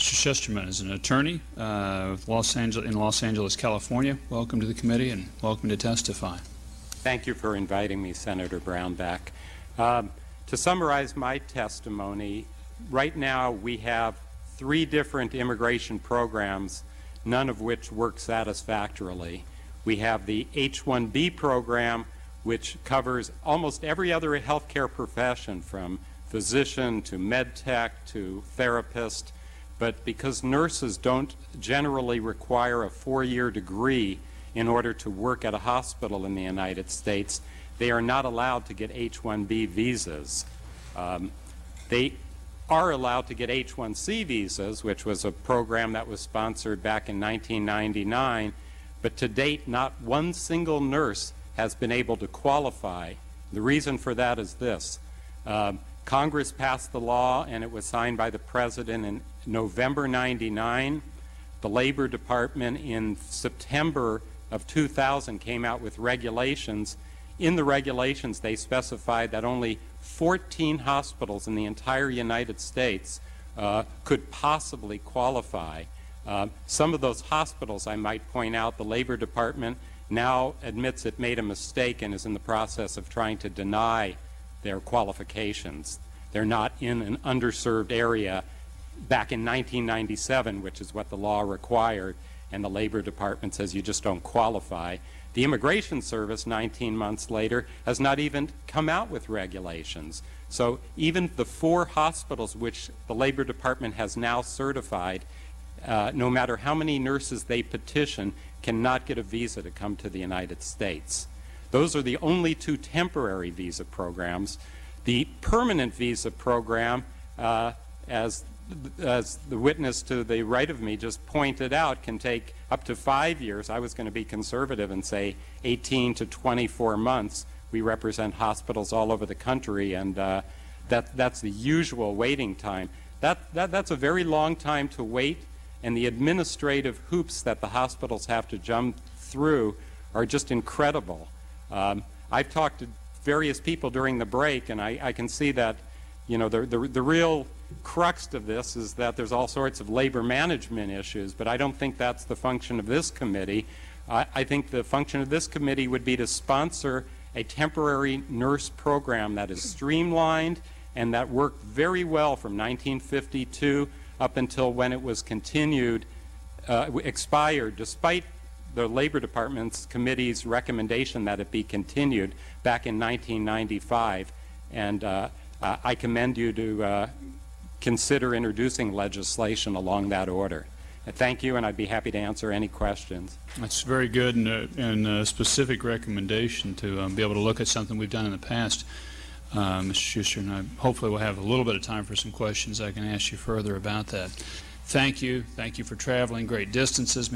Mr. Shusterman is an attorney in Los Angeles, California. Welcome to the committee and welcome to testify. Thank you for inviting me, Senator Brownback. To summarize my testimony, right now we have 3 different immigration programs, none of which work satisfactorily. We have the H-1B program, which covers almost every other healthcare profession, from physician to med tech to therapist, but because nurses don't generally require a 4-year degree in order to work at a hospital in the United States, they are not allowed to get H-1B visas. They are allowed to get H-1C visas, which was a program that was sponsored back in 1999, but to date not one single nurse has been able to qualify. The reason for that is this. Congress passed the law and it was signed by the President in November '99. The Labor Department in September of 2000 came out with regulations. In the regulations they specified that only 14 hospitals in the entire United States could possibly qualify. Some of those hospitals, I might point out, the Labor Department now admits it made a mistake and is in the process of trying to deny their qualifications. They're not in an underserved area back in 1997, which is what the law required, and the Labor Department says you just don't qualify. The Immigration Service, 19 months later, has not even come out with regulations. So even the 4 hospitals which the Labor Department has now certified, no matter how many nurses they petition, cannot get a visa to come to the United States. Those are the only 2 temporary visa programs. The permanent visa program, as the witness to the right of me just pointed out, can take up to 5 years. I was going to be conservative and say 18 to 24 months. We represent hospitals all over the country, and that's the usual waiting time. That's a very long time to wait, and the administrative hoops that the hospitals have to jump through are just incredible. I've talked to various people during the break, and I can see that, you know, the real crux of this is that there's all sorts of labor management issues, but I don't think that's the function of this committee. I think the function of this committee would be to sponsor a temporary nurse program that is streamlined and that worked very well from 1952 up until when it was expired, despite the Labor Department's committee's recommendation that it be continued back in 1995. And I commend you to consider introducing legislation along that order. Thank you, and I'd be happy to answer any questions. That's very good and a specific recommendation to be able to look at something we've done in the past. Mr. Schuster, and hopefully we'll have a little bit of time for some questions. I can ask you further about that. Thank you. Thank you for traveling great distances.